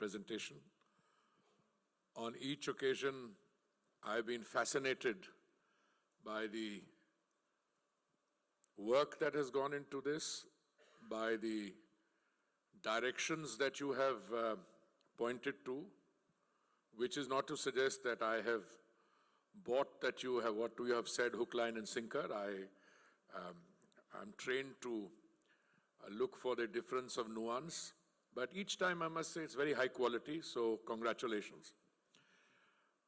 presentation. On each occasion, I've been fascinated by the work that has gone into this, by the directions that you have pointed to, which is not to suggest that I have bought that you have what you have said, hook, line, and sinker. I'm trained to look for the difference of nuance, but each time I must say it's very high quality, so congratulations.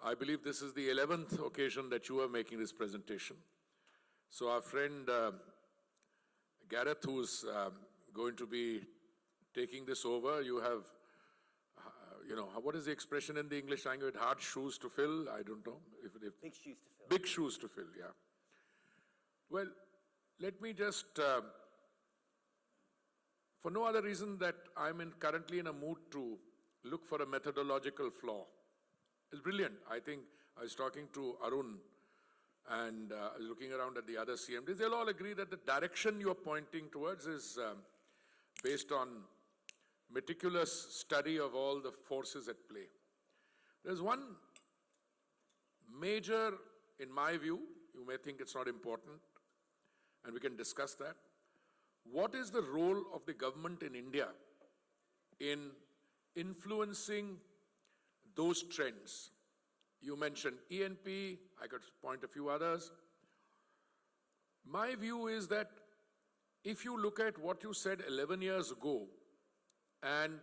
I believe this is the 11th occasion that you are making this presentation. So our friend Gareth, who's going to be taking this over, you have, what is the expression in the English language? Hard shoes to fill? I don't know. Big shoes to fill. Big shoes to fill, yeah. Well, let me just, for no other reason that I'm currently in a mood to look for a methodological flaw. It's brilliant. I think I was talking to Arun and looking around at the other CMDs. They'll all agree that the direction you're pointing towards is based on meticulous study of all the forces at play. There's one major, in my view, you may think it's not important, and we can discuss that. What is the role of the government in India in influencing those trends? You mentioned ENP, I could point a few others. My view is that if you look at what you said 11 years ago and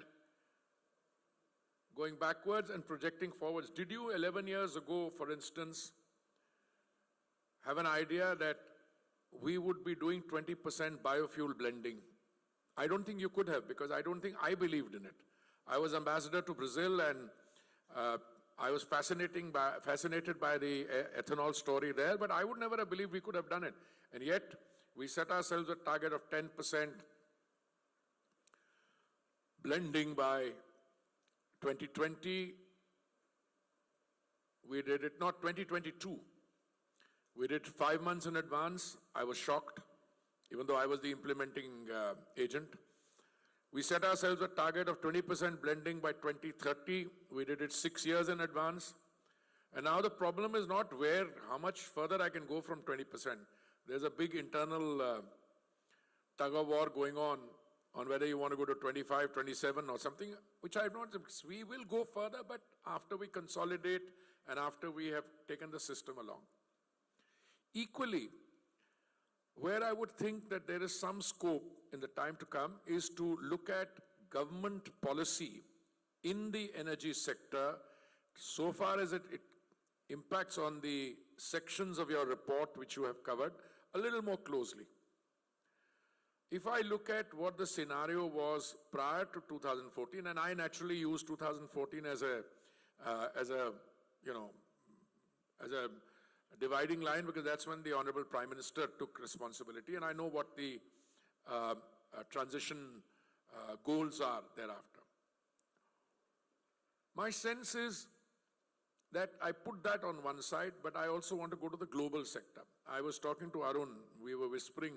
going backwards and projecting forwards, did you 11 years ago, for instance, have an idea that we would be doing 20% biofuel blending? I don't think you could have, because I don't think I believed in it. I was ambassador to Brazil, and I was fascinated by the ethanol story there, but I would never have believed we could have done it. And yet, we set ourselves a target of 10% blending by 2020. We did it, not 2022. We did 5 months in advance. I was shocked, even though I was the implementing agent. We set ourselves a target of 20% blending by 2030. We did it 6 years in advance. And now the problem is not how much further I can go from 20%. There's a big internal tug of war going on whether you want to go to 25, 27 or something, which I'm not. We will go further, but after we consolidate and after we have taken the system along. Equally, where I would think that there is some scope in the time to come is to look at government policy in the energy sector so far as it impacts on the sections of your report which you have covered a little more closely. If I look at what the scenario was prior to 2014, and I naturally use 2014 as a dividing line, because that's when the Honorable Prime Minister took responsibility, and I know what the transition goals are thereafter. My sense is that I put that on one side, but I also want to go to the global sector. I was talking to Arun, we were whispering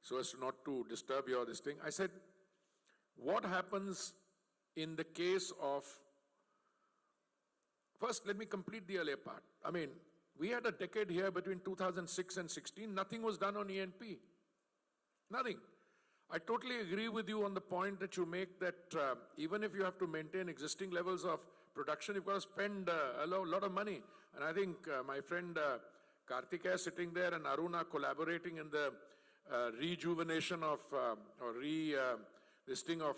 so as not to disturb this thing. I said, what happens in the case of, first let me complete the earlier part. I mean, we had a decade here between 2006 and 16, nothing was done on ENP. Nothing. I totally agree with you on the point that you make that even if you have to maintain existing levels of production, you've got to spend a lot of money. And I think my friend Karthikeya sitting there and Arun are collaborating in the rejuvenation of listing of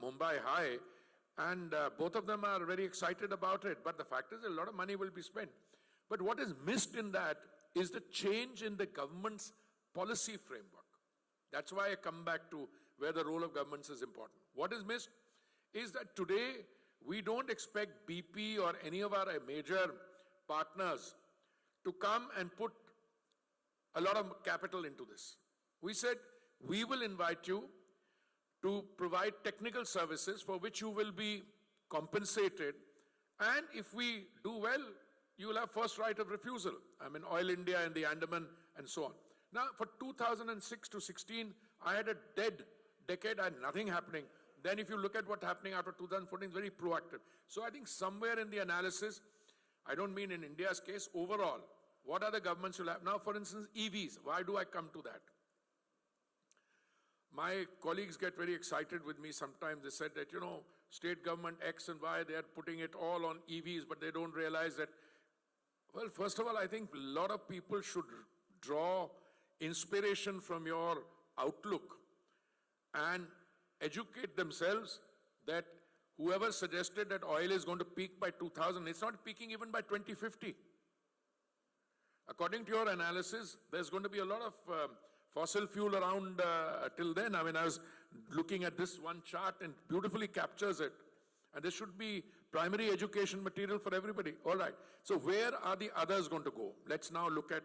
Mumbai High, and both of them are very excited about it. But the fact is a lot of money will be spent. But what is missed in that is the change in the government's policy framework. That's why I come back to where the role of governments is important. What is missed is that today we don't expect BP or any of our major partners to come and put a lot of capital into this. We said, we will invite you to provide technical services for which you will be compensated, and if we do well, you will have first right of refusal. I mean, Oil India and the Andaman and so on. Now, for 2006 to 16, I had a dead decade, I had nothing happening. Then if you look at what's happening after 2014, it's very proactive. So I think somewhere in the analysis, I don't mean in India's case, overall, what are the governments will have? Now, for instance, EVs. Why do I come to that? My colleagues get very excited with me sometimes. They said that, state government X and Y, they are putting it all on EVs, but they don't realize that, well, first of all, I think a lot of people should draw inspiration from your outlook and educate themselves that whoever suggested that oil is going to peak by 2000, it's not peaking even by 2050. According to your analysis, there's going to be a lot of fossil fuel around till then. I mean, I was looking at this one chart and beautifully captures it. And this should be primary education material for everybody. All right. So where are the others going to go? Let's now look at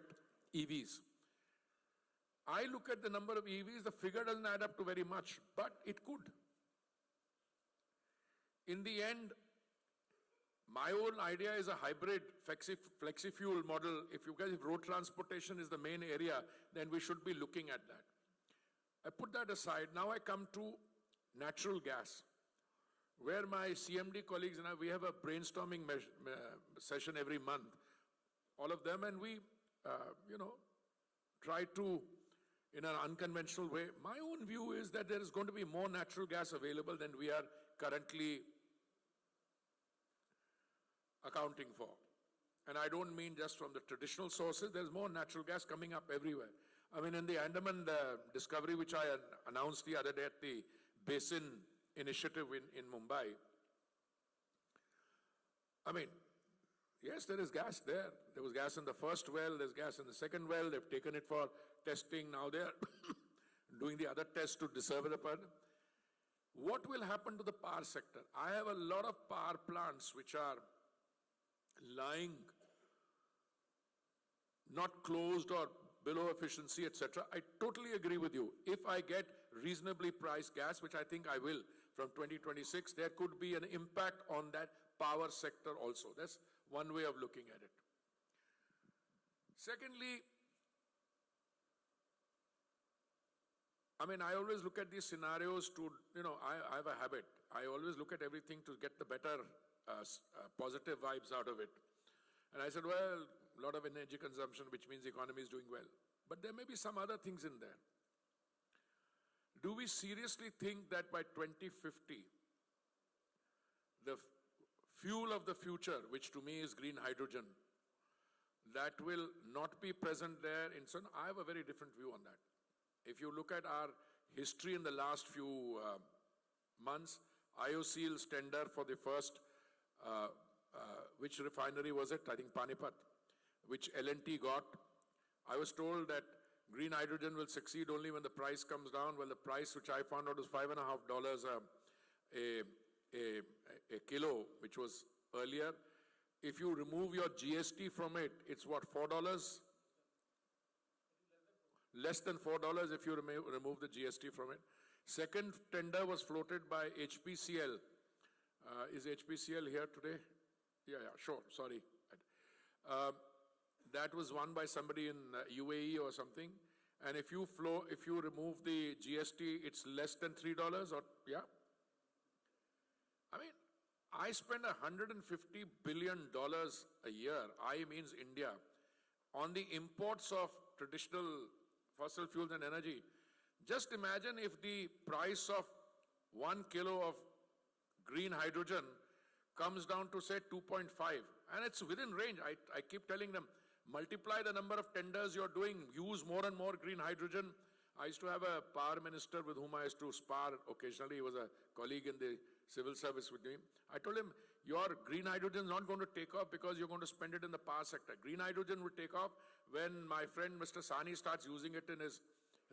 EVs. I look at the number of EVs, the figure doesn't add up to very much, but it could. In the end, my own idea is a hybrid flexi-fuel model. If road transportation is the main area, then we should be looking at that. I put that aside. Now I come to natural gas, where my CMD colleagues and I, we have a brainstorming session every month, all of them, and we, try to, in an unconventional way. My own view is that there is going to be more natural gas available than we are currently accounting for. And I don't mean just from the traditional sources, there's more natural gas coming up everywhere. I mean, in the Andaman discovery, which I announced the other day at the Basin Initiative in Mumbai, I mean, yes, there is gas there. There was gas in the first well, there's gas in the second well, they've taken it for testing, now they're doing the other tests to deserve the part. What will happen to the power sector? I have a lot of power plants which are lying, not closed or below efficiency, etc. I totally agree with you. If I get reasonably priced gas, which I think I will from 2026, there could be an impact on that power sector also. That's one way of looking at it. Secondly, I mean, I always look at these scenarios to, I have a habit. I always look at everything to get the better positive vibes out of it. And I said, well, a lot of energy consumption, which means the economy is doing well. But there may be some other things in there. Do we seriously think that by 2050, the fuel of the future, which to me is green hydrogen, that will not be present there? I have a very different view on that. If you look at our history in the last few months, IOCL's tender for the first, which refinery was it? I think Panipat, which L&T got. I was told that green hydrogen will succeed only when the price comes down. Well, the price, which I found out, was $5.50 a kilo, which was earlier. If you remove your GST from it, it's what, $4? Less than $4 if you remove the GST from it. Second tender was floated by HPCL. Is HPCL here today? Yeah, sure, sorry. That was won by somebody in UAE or something. And if you remove the GST, it's less than $3 or, yeah? I mean, I spend $150 billion a year, I means India, on the imports of traditional fossil fuels and energy. Just imagine if the price of 1 kilo of green hydrogen comes down to, say, 2.5, and it's within range. I keep telling them, multiply the number of tenders you're doing, use more and more green hydrogen. I used to have a power minister with whom I used to spar occasionally. He was a colleague in the civil service with me. I told him, your green hydrogen is not going to take off because you're going to spend it in the power sector. Green hydrogen will take off when my friend Mr. Sani starts using it in his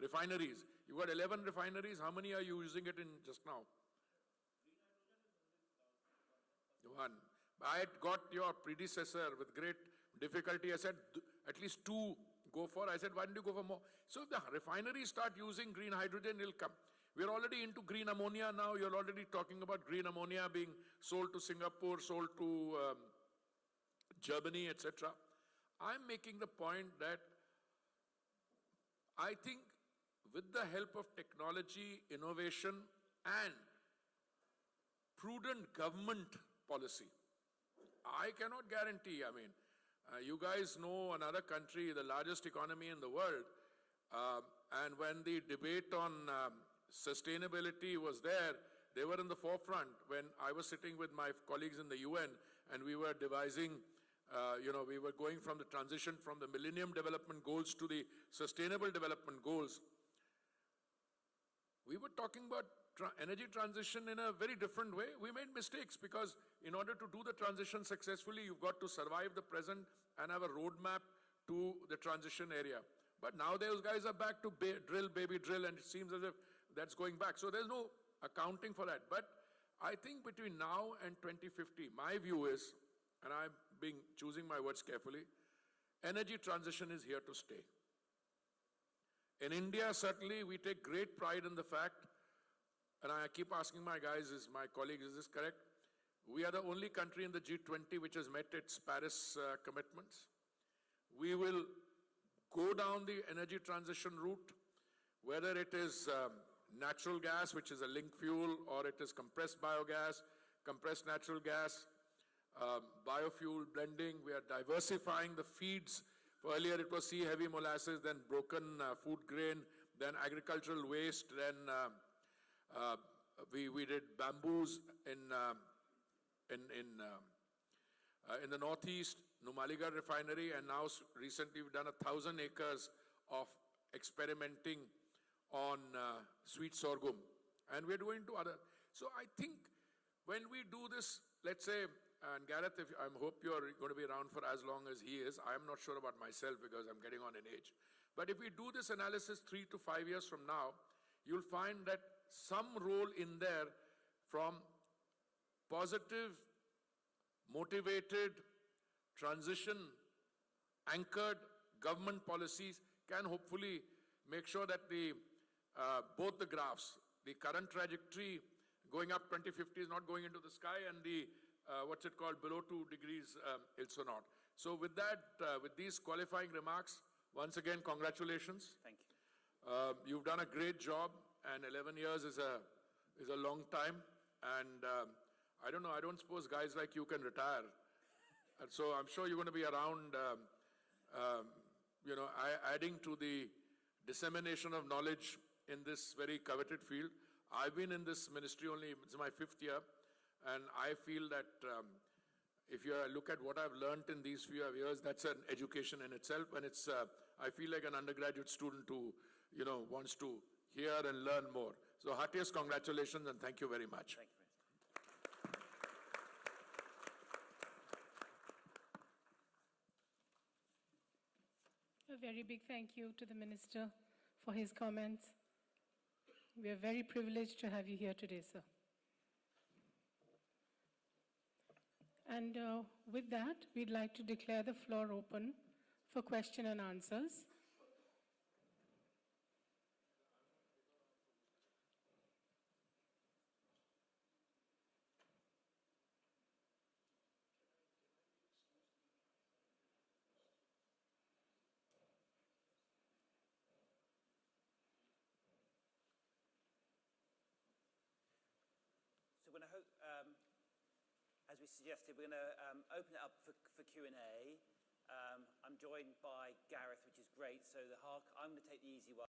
refineries. You've got 11 refineries. How many are you using it in just now? One. I had got your predecessor with great difficulty. I said, at least 2 go for. I said, why don't you go for more? So if the refineries start using green hydrogen, it'll come. We're already into green ammonia now. You're already talking about green ammonia being sold to Singapore, sold to Germany, etc. I'm making the point that I think with the help of technology, innovation, and prudent government policy. I cannot guarantee, you guys know another country, the largest economy in the world, and when the debate on sustainability was there, they were in the forefront. When I was sitting with my colleagues in the UN and we were devising, we were going from the transition from the Millennium Development Goals to the Sustainable Development Goals, we were talking about energy transition in a very different way. We made mistakes because in order to do the transition successfully, you've got to survive the present and have a roadmap to the transition area. But now those guys are back to drill, baby, drill, and it seems as if that's going back. So there's no accounting for that. But I think between now and 2050, my view is, and I'm choosing my words carefully, energy transition is here to stay. In India, certainly, we take great pride in the fact, and I keep asking my guys, my colleagues, is this correct? We are the only country in the G20 which has met its Paris commitments. We will go down the energy transition route, whether it is natural gas, which is a link fuel, or it is compressed biogas, compressed natural gas, biofuel blending. We are diversifying the feeds. Earlier it was sea-heavy molasses, then broken food grain, then agricultural waste, then we did bamboos in the northeast, Numaligarh refinery, and now recently we've done 1,000 acres of experimenting on sweet sorghum. And we're doing to other. So I think when we do this, let's say, and Gareth, I hope you're going to be around for as long as he is. I'm not sure about myself because I'm getting on in age. But if we do this analysis 3 to 5 years from now, you'll find that some role in there from positive, motivated, transition-anchored government policies can hopefully make sure that both the graphs, the current trajectory going up 2050 is not going into the sky, and the below 2 degrees also not. So with that, with these qualifying remarks, once again, congratulations. Thank you. You've done a great job, and 11 years is a long time. And I don't know, I don't suppose guys like you can retire. And so I'm sure you're going to be around, adding to the dissemination of knowledge in this very coveted field. I've been in this ministry only, it's my 5th year. And I feel that if you look at what I've learned in these few years, that's an education in itself. And it's, I feel like an undergraduate student who, wants to hear and learn more. So heartiest congratulations and thank you very much. Thank you. A very big thank you to the Minister for his comments. We are very privileged to have you here today, sir. And with that, we'd like to declare the floor open for question and answers. So we're going to, as we suggested, we're going to open it up for Q&A. I'm joined by Gareth, which is great. So I'm going to take the easy one.